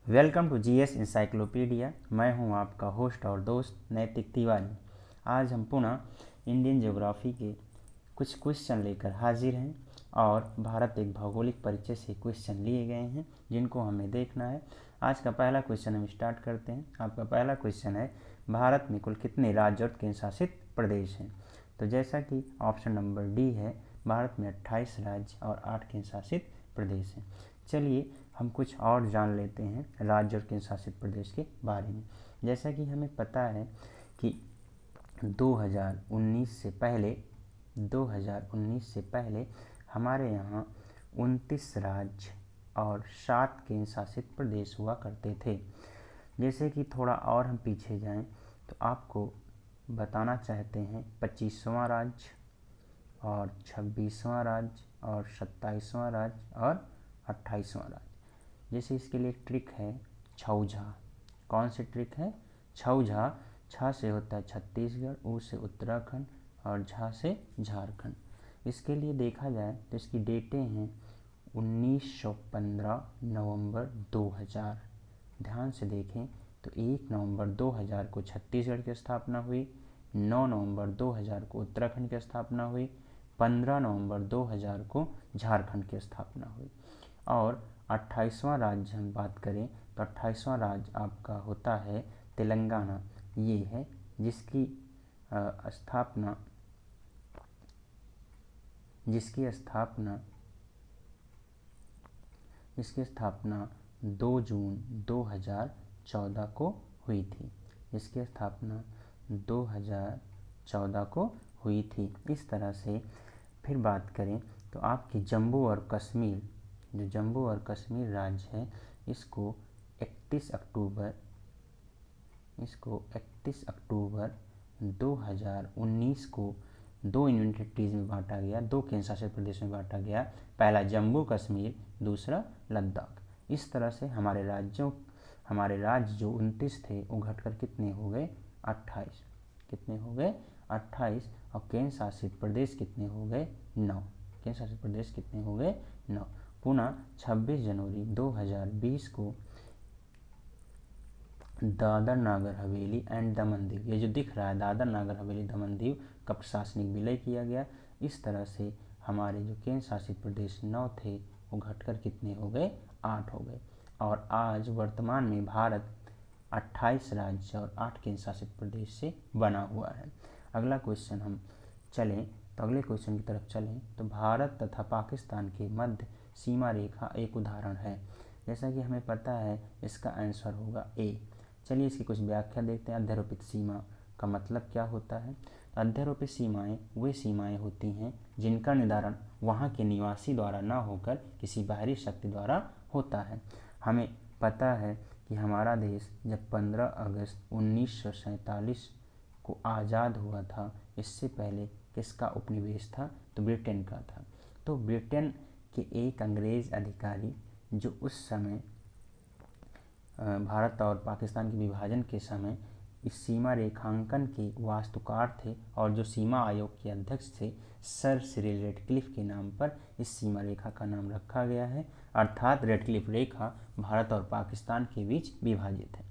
Welcome to GS encyclopedia. मैं हूं आपका होस्ट और दोस्त नैतिक तिवारी। आज हम पुनः इंडियन ज्योग्राफी के कुछ क्वेश्चन लेकर हाजिर हैं और भारत एक भौगोलिक परिचय से क्वेश्चन लिए गए हैं जिनको हमें देखना है। आज का पहला क्वेश्चन हम स्टार्ट करते हैं। आपका पहला क्वेश्चन है, भारत में कुल कितने राज्य और केंद्र शासित प्रदेश हैं? तो जैसा कि ऑप्शन नंबर डी है, भारत में 28 राज्य और 8 केंद्र शासित प्रदेश हैं। चलिए हम कुछ और जान लेते हैं राज्य और केंद्र शासित प्रदेश के बारे में। जैसा कि हमें पता है कि 2019 से पहले हमारे यहाँ 29 राज्य और 7 केंद्र शासित प्रदेश हुआ करते थे। जैसे कि थोड़ा और हम पीछे जाएं तो आपको बताना चाहते हैं 25वां राज्य और 26वां राज्य और 27वां राज्य और 28वां राज्य। जैसे इसके लिए एक ट्रिक है छौझा। कौन सी ट्रिक है? छौझा। छ से होता है छत्तीसगढ़, ऊ से उत्तराखंड और झा से झारखंड। इसके लिए देखा जाए तो इसकी डेटें हैं 1915 नवंबर 2000। ध्यान से देखें तो 1 नवंबर 2000 को छत्तीसगढ़ की स्थापना हुई, 9 नवंबर 2000 को उत्तराखंड की स्थापना हुई, 15 नवंबर 2000 को झारखंड की स्थापना हुई। और 28वां राज्य हम बात करें तो 28वां राज्य आपका होता है तेलंगाना। ये है जिसकी स्थापना 2 जून 2014 को हुई थी। इसकी स्थापना 2014 को हुई थी। इस तरह से फिर बात करें तो आपकी जम्मू और कश्मीर, जो जम्मू और कश्मीर राज्य है, इसको 31 अक्टूबर 2019 को दो यूनिटेज में बांटा गया, दो केंद्र शासित प्रदेश में बांटा गया। पहला जम्मू कश्मीर, दूसरा लद्दाख। इस तरह से हमारे राज्य जो 29 थे वो घटकर कितने हो गए? 28। कितने हो गए? 28। और केंद्र शासित प्रदेश कितने हो गए? 9। केंद्र शासित प्रदेश कितने हो गए? 9। पुनः 26 जनवरी 2020 को दादर नागर हवेली एंड दमन दीव, ये जो दिख रहा है दादर नागर हवेली दमन दीव का प्रशासनिक विलय किया गया। इस तरह से हमारे जो केंद्र शासित प्रदेश 9 थे वो घटकर कितने हो गए? 8 हो गए। और आज वर्तमान में भारत 28 राज्य और 8 केंद्र शासित प्रदेश से बना हुआ है। अगला क्वेश्चन हम चलें तो अगले क्वेश्चन की तरफ चलें तो भारत तथा पाकिस्तान के मध्य सीमा रेखा एक उदाहरण है। जैसा कि हमें पता है इसका आंसर होगा ए। चलिए इसकी कुछ व्याख्या देखते हैं। अध्यारोपित सीमा का मतलब क्या होता है? अध्यारोपित सीमाएं वे सीमाएं होती हैं जिनका निर्धारण वहाँ के निवासी द्वारा न होकर किसी बाहरी शक्ति द्वारा होता है। हमें पता है कि हमारा देश जब 15 अगस्त 1947 को आज़ाद हुआ था, इससे पहले किसका उपनिवेश था? तो ब्रिटेन का था। तो ब्रिटेन के एक अंग्रेज अधिकारी जो उस समय भारत और पाकिस्तान के विभाजन के समय इस सीमा रेखांकन के वास्तुकार थे और जो सीमा आयोग के अध्यक्ष थे, सर सिरिल रेडक्लिफ के नाम पर इस सीमा रेखा का नाम रखा गया है। अर्थात रेडक्लिफ रेखा भारत और पाकिस्तान के बीच विभाजित है।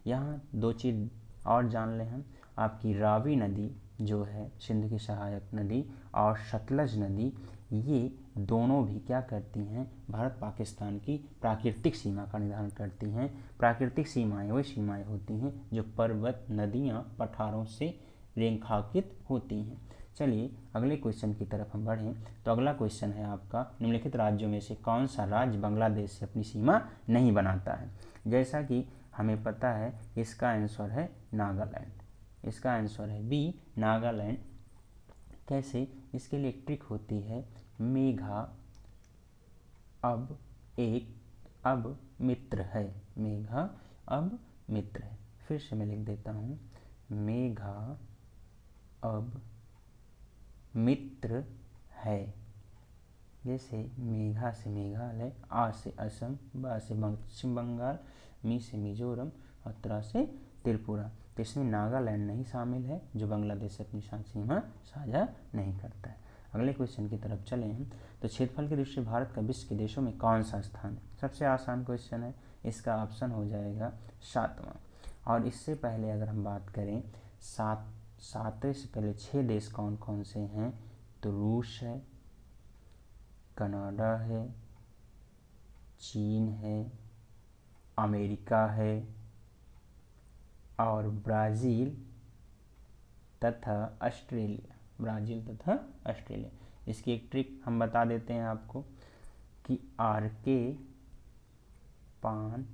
यहाँ दो चीज़ और जान लें हम। आपकी रावी नदी जो है सिंध की सहायक नदी और सतलज नदी, ये दोनों भी क्या करती हैं? भारत पाकिस्तान की प्राकृतिक सीमा का निर्धारण करती हैं। प्राकृतिक सीमाएं वे सीमाएं होती हैं जो पर्वत, नदियाँ, पठारों से रेखांकित होती हैं। चलिए अगले क्वेश्चन की तरफ हम बढ़ें तो अगला क्वेश्चन है आपका, निम्नलिखित राज्यों में से कौन सा राज्य बांग्लादेश से अपनी सीमा नहीं बनाता है? जैसा कि हमें पता है इसका आंसर है नागालैंड। इसका आंसर है बी, नागालैंड। कैसे? इसके लिए एक ट्रिक होती है, मेघा अब मित्र है। मेघा अब मित्र है। फिर से मैं लिख देता हूँ, मेघा अब मित्र है। जैसे मेघा से मेघालय, आ से असम, बा से पश्चिम बंगाल, मी से मिजोरम और त्रा से त्रिपुरा। तो इसमें नागालैंड नहीं शामिल है जो बांग्लादेश से अपनी सीमा साझा नहीं करता है। अगले क्वेश्चन की तरफ चले हैं। तो क्षेत्रफल की दृष्टि से भारत का विश्व के देशों में कौन सा स्थान है? सबसे आसान क्वेश्चन है, इसका ऑप्शन हो जाएगा 7वां। और इससे पहले अगर हम बात करें, सातवें से पहले 6 देश कौन कौन से हैं? तो रूस है, कनाडा है, चीन है, अमेरिका है और ब्राज़ील तथा ऑस्ट्रेलिया। ब्राज़ील तथा ऑस्ट्रेलिया। इसकी एक ट्रिक हम बता देते हैं आपको कि आर.के. पान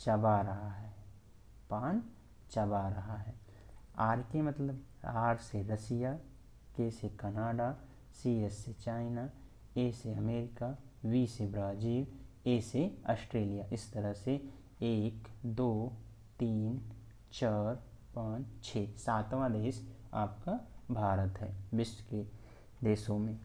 चबा रहा है, पान चबा रहा है। आर.के. मतलब आर से रसिया, के से कनाडा, सी.एस. से चाइना, ए से अमेरिका, वी से ब्राज़ील, ए से ऑस्ट्रेलिया। इस तरह से 1 2 3 4 5 6 7वां देश आपका भारत है विश्व के देशों में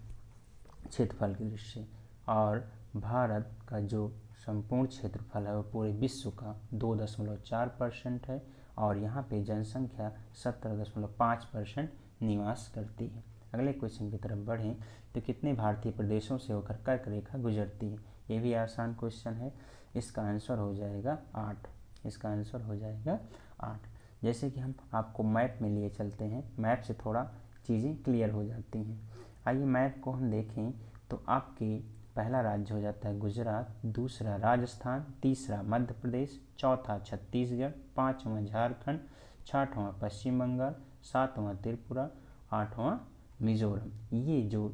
क्षेत्रफल की दृष्टि से। और भारत का जो संपूर्ण क्षेत्रफल है वो पूरे विश्व का 2.4% है और यहाँ पे जनसंख्या 17.5% निवास करती है। अगले क्वेश्चन की तरफ बढ़ें तो कितने भारतीय प्रदेशों से होकर कर्क रेखा गुजरती है? ये भी आसान क्वेश्चन है। इसका आंसर हो जाएगा 8। इसका आंसर हो जाएगा 8। जैसे कि हम आपको मैप में लिए चलते हैं, मैप से थोड़ा चीज़ें क्लियर हो जाती हैं। आइए मैप को हम देखें तो आपके पहला राज्य हो जाता है गुजरात, दूसरा राजस्थान, तीसरा मध्य प्रदेश, चौथा छत्तीसगढ़, पाँचवां झारखंड, छठवां पश्चिम बंगाल, सातवां त्रिपुरा, आठवां मिजोरम। ये जो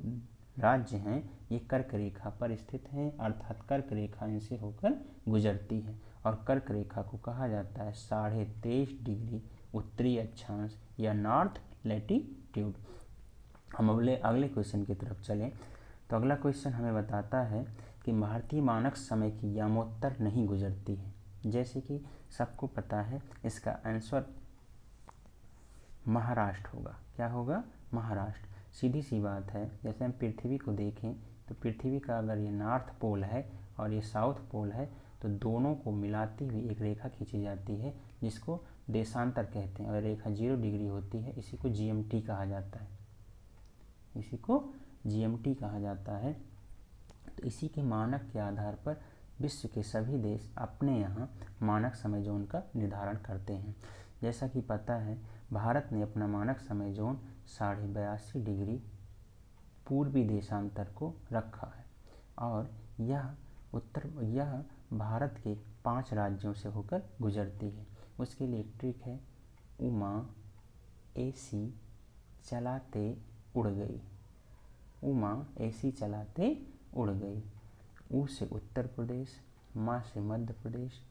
राज्य हैं ये कर्क रेखा पर स्थित हैं, अर्थात कर्क रेखा इनसे होकर गुजरती है। और कर्क रेखा को कहा जाता है 23.5 डिग्री उत्तरी अक्षांश या नॉर्थ लैटिट्यूड। हम अगले क्वेश्चन की तरफ चलें तो अगला क्वेश्चन हमें बताता है कि भारतीय मानक समय की यामोत्तर नहीं गुजरती है। जैसे कि सबको पता है इसका आंसर महाराष्ट्र होगा। क्या होगा? महाराष्ट्र। सीधी सी बात है, जैसे हम पृथ्वी को देखें तो पृथ्वी का अगर ये नॉर्थ पोल है और ये साउथ पोल है तो दोनों को मिलाती हुई एक रेखा खींची जाती है जिसको देशांतर कहते हैं और रेखा 0 डिग्री होती है। इसी को जीएमटी कहा जाता है, इसी को जीएमटी कहा जाता है। तो इसी के मानक के आधार पर विश्व के सभी देश अपने यहाँ मानक समय जोन का निर्धारण करते हैं। जैसा कि पता है भारत ने अपना मानक समय जोन 82.5 डिग्री पूर्वी देशांतर को रखा है और यह भारत के 5 राज्यों से होकर गुजरती है। उसके लिए एक ट्रिक है, उमा एसी चलाते उड़ गई। उमा एसी चलाते उड़ गई। ऊ से उत्तर प्रदेश, माँ से मध्य प्रदेश,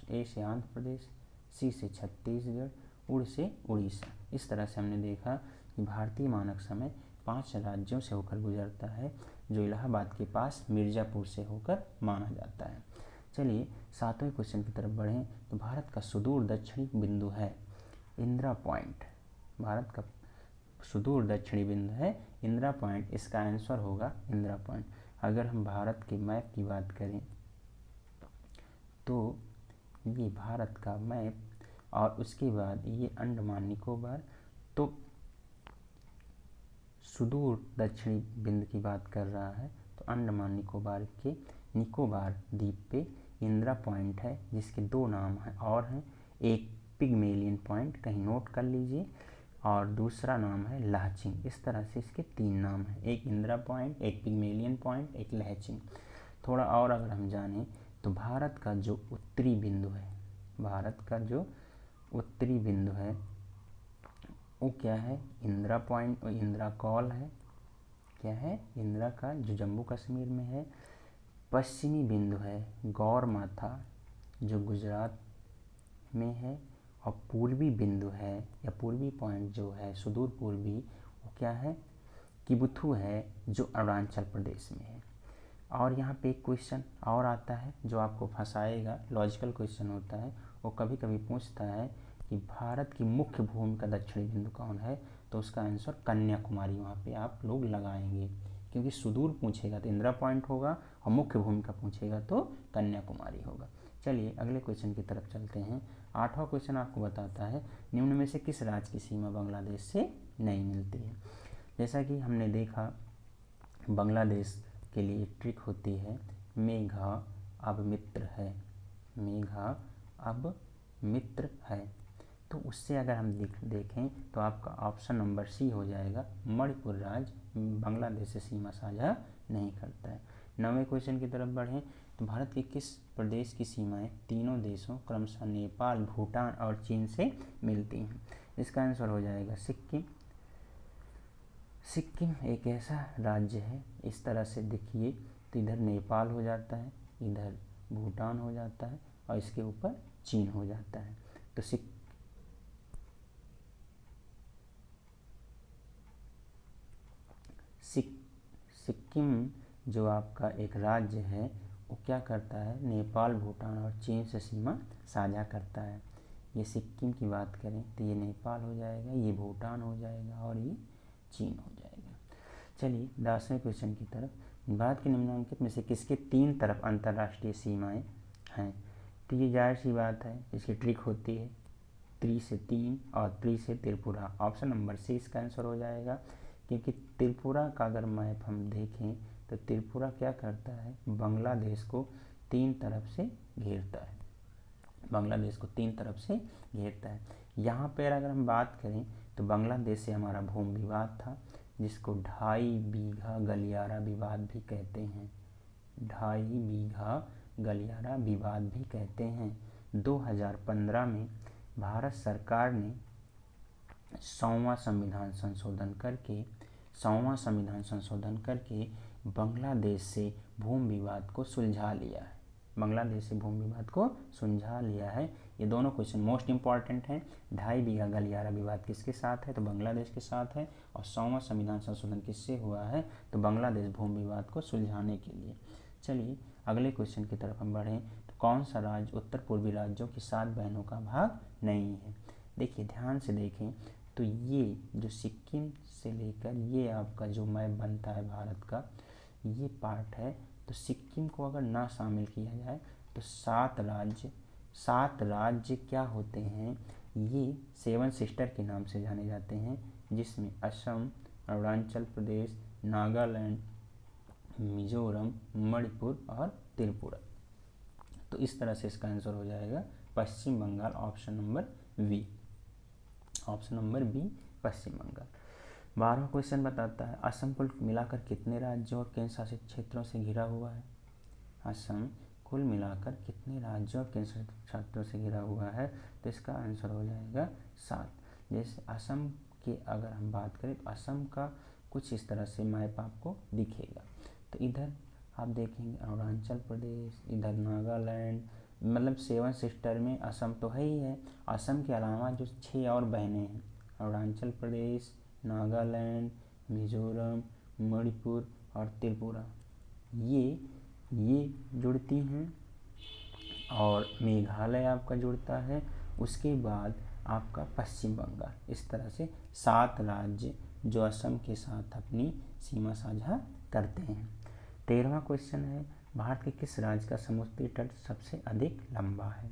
ए से आंध्र प्रदेश, सी से छत्तीसगढ़, उड़ से उड़ीसा। इस तरह से हमने देखा कि भारतीय मानक समय 5 राज्यों से होकर गुजरता है जो इलाहाबाद के पास मिर्ज़ापुर से होकर माना जाता है। चलिए 7वें क्वेश्चन की तरफ बढ़ें तो भारत का सुदूर दक्षिणी बिंदु है इंदिरा पॉइंट। भारत का सुदूर दक्षिणी बिंदु है इंदिरा पॉइंट। इसका आंसर होगा इंदिरा पॉइंट। अगर हम भारत के मैप की बात करें तो ये भारत का मैप और उसके बाद ये अंडमान निकोबार। तो सुदूर दक्षिणी बिंदु की बात कर रहा है तो अंडमान निकोबार के निकोबार द्वीप पे इंदिरा पॉइंट है जिसके 2 नाम हैं और हैं, एक पिग्मेलियन पॉइंट, कहीं नोट कर लीजिए, और दूसरा नाम है लहचिंग। इस तरह से इसके 3 नाम हैं, एक इंदिरा पॉइंट, एक पिग्मेलियन पॉइंट, एक लहचिंग। थोड़ा और अगर हम जानें तो भारत का जो उत्तरी बिंदु है, भारत का जो उत्तरी बिंदु है वो क्या है? इंदिरा पॉइंट और इंदिरा कॉल है। क्या है? इंदिरा का जो जम्मू कश्मीर में है। पश्चिमी बिंदु है गौर माथा जो गुजरात में है और पूर्वी बिंदु है या पूर्वी पॉइंट जो है सुदूर पूर्वी वो क्या है? किबुथु है जो अरुणाचल प्रदेश में है। और यहाँ पे एक क्वेश्चन और आता है जो आपको फंसाएगा, लॉजिकल क्वेश्चन होता है। वो कभी कभी पूछता है कि भारत की मुख्य भूमि का दक्षिणी बिंदु कौन है? तो उसका आंसर कन्याकुमारी वहाँ पे आप लोग लगाएंगे, क्योंकि सुदूर पूछेगा तो इंदिरा पॉइंट होगा और मुख्य भूमि का पूछेगा तो कन्याकुमारी होगा। चलिए अगले क्वेश्चन की तरफ चलते हैं। 8वां क्वेश्चन आपको बताता है निम्न में से किस राज्य की सीमा बांग्लादेश से नहीं मिलती है? जैसा कि हमने देखा बांग्लादेश के लिए ट्रिक होती है मेघा अब मित्र है, मेघा अब मित्र है। तो उससे अगर हम देखें तो आपका ऑप्शन नंबर सी हो जाएगा, मणिपुर राज्य बांग्लादेश से सीमा साझा नहीं करता है। 9वें क्वेश्चन की तरफ बढ़ें तो भारत के किस प्रदेश की सीमाएं तीनों देशों क्रमशः नेपाल, भूटान और चीन से मिलती हैं? इसका आंसर हो जाएगा सिक्किम। सिक्किम एक ऐसा राज्य है, इस तरह से देखिए तो इधर नेपाल हो जाता है, इधर भूटान हो जाता है और इसके ऊपर चीन हो जाता है। तो सिक्किम जो आपका एक राज्य है वो क्या करता है, नेपाल, भूटान और चीन से सीमा साझा करता है। ये सिक्किम की बात करें तो ये नेपाल हो जाएगा, ये भूटान हो जाएगा और ये चीन हो जाएगा। चलिए 10वें क्वेश्चन की तरफ। भारत के निम्नलिखित में से किसके 3 तरफ अंतर्राष्ट्रीय सीमाएं हैं? तो ये जाहिर सी बात है, इसकी ट्रिक होती है 3 से 3 और 3 से त्रिपुरा। ऑप्शन नंबर सी इसका आंसर हो जाएगा, क्योंकि त्रिपुरा का अगर मैप हम देखें तो त्रिपुरा क्या करता है, बांग्लादेश को 3 तरफ से घेरता है, बांग्लादेश को 3 तरफ से घेरता है। यहाँ पर अगर हम बात करें तो बांग्लादेश से हमारा भूमि विवाद था, जिसको 2.5 बीघा गलियारा विवाद भी कहते हैं, 2.5 बीघा गलियारा विवाद भी कहते हैं। 2015 में भारत सरकार ने 100वां संविधान संशोधन करके बांग्लादेश से भूमि विवाद को सुलझा लिया है, बांग्लादेश से भूमि विवाद को सुलझा लिया है। ये दोनों क्वेश्चन मोस्ट इंपॉर्टेंट हैं। 2.5 बीघा गलियारा विवाद किसके साथ है, तो बांग्लादेश के साथ है, और 100वां संविधान संशोधन किससे हुआ है, तो बांग्लादेश भूमि विवाद को सुलझाने के लिए। चलिए अगले क्वेश्चन की तरफ हम बढ़ें तो कौन सा राज्य उत्तर पूर्वी राज्यों की 7 बहनों का भाग नहीं है? देखिए ध्यान से देखें तो ये जो सिक्किम से लेकर ये आपका जो मैप बनता है भारत का, ये पार्ट है। तो सिक्किम को अगर ना शामिल किया जाए तो 7 राज्य क्या होते हैं, ये 7 सिस्टर के नाम से जाने जाते हैं, जिसमें असम, अरुणाचल प्रदेश, नागालैंड, मिजोरम, मणिपुर और त्रिपुरा। तो इस तरह से इसका आंसर हो जाएगा Paschim Bangal, option number B, option number B Paschim Bangal. 12वां क्वेश्चन बताता है असम कुल मिलाकर कितने राज्यों और केंद्र शासित क्षेत्रों से घिरा हुआ है? असम कुल मिलाकर कितने राज्यों और केंद्र शासित क्षेत्रों से घिरा हुआ है? तो इसका आंसर हो जाएगा 7। जैसे असम की अगर हम बात करें तो असम का कुछ इस तरह से मैप आपको दिखेगा। तो इधर आप देखेंगे अरुणाचल प्रदेश, इधर नागालैंड, मतलब 7 सिस्टर में असम तो है ही है। असम के अलावा जो 6 और बहनें हैं, अरुणाचल प्रदेश, नागालैंड, मिजोरम, मणिपुर और त्रिपुरा, ये जुड़ती हैं, और मेघालय आपका जुड़ता है। उसके बाद आपका पश्चिम बंगाल। इस तरह से 7 राज्य जो असम के साथ अपनी सीमा साझा करते हैं। 13वां क्वेश्चन है भारत के किस राज्य का समुद्री तट सबसे अधिक लंबा है?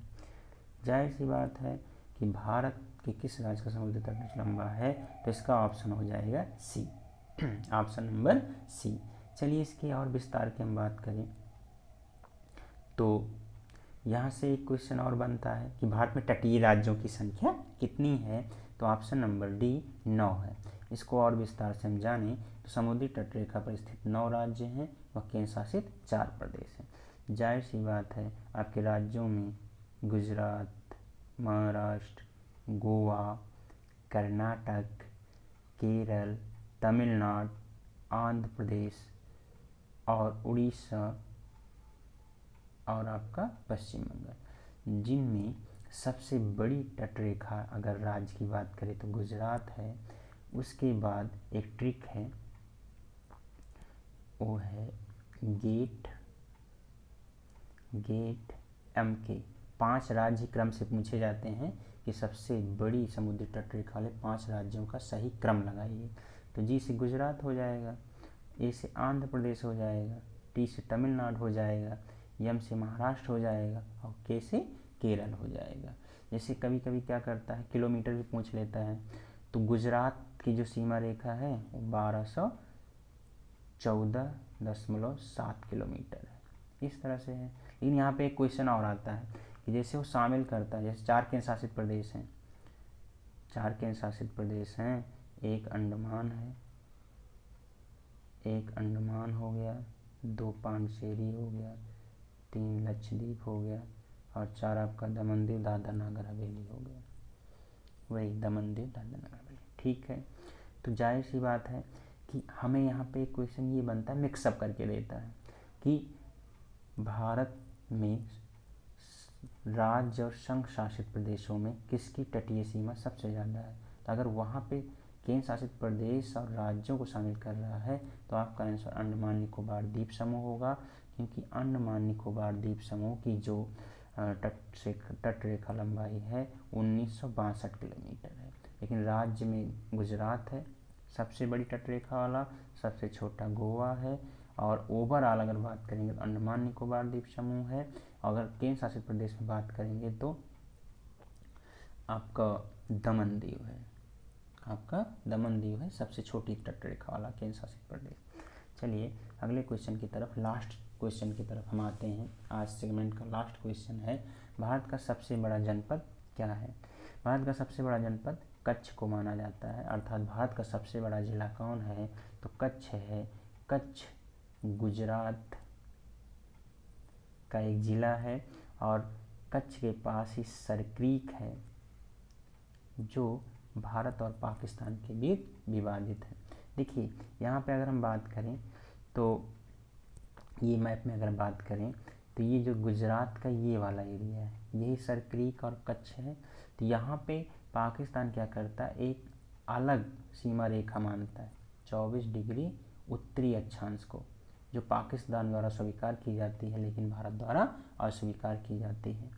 जाहिर सी बात है कि भारत के किस राज्य का समुद्री तट लंबा है, तो इसका ऑप्शन हो जाएगा सी, ऑप्शन नंबर सी। चलिए इसकी और विस्तार की हम बात करें तो यहाँ से एक क्वेश्चन और बनता है कि भारत में तटीय राज्यों की संख्या कितनी है? तो ऑप्शन नंबर डी 9 है। इसको और विस्तार से हम जानें तो समुद्री तट रेखा पर स्थित 9 राज्य हैं व केंद्र शासित 4 प्रदेश हैं। जाहिर सी बात है आपके राज्यों में गुजरात, महाराष्ट्र, गोवा, कर्नाटक, केरल, तमिलनाडु, आंध्र प्रदेश और उड़ीसा और आपका पश्चिम बंगाल, जिनमें सबसे बड़ी तटरेखा अगर राज्य की बात करें तो गुजरात है। उसके बाद एक ट्रिक है, वो है गेट MK। 5 राज्य क्रम से पूछे जाते हैं कि सबसे बड़ी समुद्री तटरेखा वाले 5 राज्यों का सही क्रम लगाइए। तो जी से गुजरात हो जाएगा, ए से आंध्र प्रदेश हो जाएगा, टी से तमिलनाडु हो जाएगा, यम से महाराष्ट्र हो जाएगा और के से केरल हो जाएगा। जैसे कभी कभी क्या करता है किलोमीटर भी पूछ लेता है, तो गुजरात की जो सीमा रेखा है वो 1214.7 किलोमीटर है। इस तरह से है। लेकिन यहाँ पे एक क्वेश्चन और आता है कि जैसे वो शामिल करता है, जैसे 4 केंद्र शासित प्रदेश हैं, 4 केंद्र शासित प्रदेश हैं, एक अंडमान है, एक अंडमान हो गया, 2 पांडिचेरी हो गया, 3 लक्षद्वीप हो गया और 4 आपका दमन दीव दादर नगर हवेली हो गया। वही दमन दीव दादर नगर हवेली, ठीक है। तो जाहिर सी बात है कि हमें यहाँ पे क्वेश्चन ये बनता है, मिक्सअप करके देता है कि भारत में राज्य और संघ शासित प्रदेशों में किसकी तटीय सीमा सबसे ज़्यादा है। तो अगर वहाँ पे केंद्र शासित प्रदेश और राज्यों को शामिल कर रहा है तो आपका आंसर अंडमान निकोबार द्वीप समूह होगा, क्योंकि अंडमान निकोबार द्वीप समूह की जो तट रेखा लंबाई है 1962 किलोमीटर है। लेकिन राज्य में गुजरात है सबसे बड़ी तट रेखा वाला, सबसे छोटा गोवा है, और ओवरऑल अगर बात करेंगे तो अंडमान निकोबार द्वीप समूह है। अगर केंद्र शासित प्रदेश में बात करेंगे तो आपका दमन दीव है, आपका दमन दीव है सबसे छोटी तट रेखा वाला केंद्र शासित प्रदेश। चलिए अगले क्वेश्चन की तरफ, लास्ट क्वेश्चन की तरफ हम आते हैं। आज सेगमेंट का लास्ट क्वेश्चन है, भारत का सबसे बड़ा जनपद क्या है। भारत का सबसे बड़ा जनपद कच्छ को माना जाता है, अर्थात भारत का सबसे बड़ा जिला कौन है, तो कच्छ है। कच्छ गुजरात का एक ज़िला है और कच्छ के पास ही सर क्रीक है जो भारत और पाकिस्तान के बीच विवादित है। देखिए यहाँ पे अगर हम बात करें तो ये मैप में अगर बात करें तो ये जो गुजरात का ये वाला एरिया है, यही सर क्रीक और कच्छ है। तो यहाँ पे पाकिस्तान क्या करता है, एक अलग सीमा रेखा मानता है 24 डिग्री उत्तरी अक्षांश को, जो पाकिस्तान द्वारा स्वीकार की जाती है लेकिन भारत द्वारा अस्वीकार की जाती है।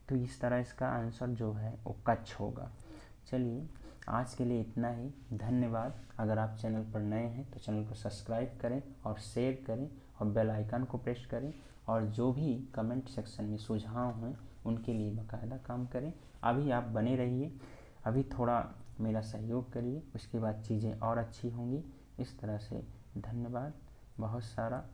तो इस तरह इसका आंसर जो है वो कच्छ होगा। चलिए आज के लिए इतना ही, धन्यवाद। अगर आप चैनल पर नए हैं तो चैनल को सब्सक्राइब करें और शेयर करें और बेल आइकन को प्रेस करें, और जो भी कमेंट सेक्शन में सुझाव हैं उनके लिए बाकायदा काम करें। अभी आप बने रहिए, अभी थोड़ा मेरा सहयोग करिए, उसके बाद चीज़ें और अच्छी होंगी। इस तरह से धन्यवाद बहुत सारा।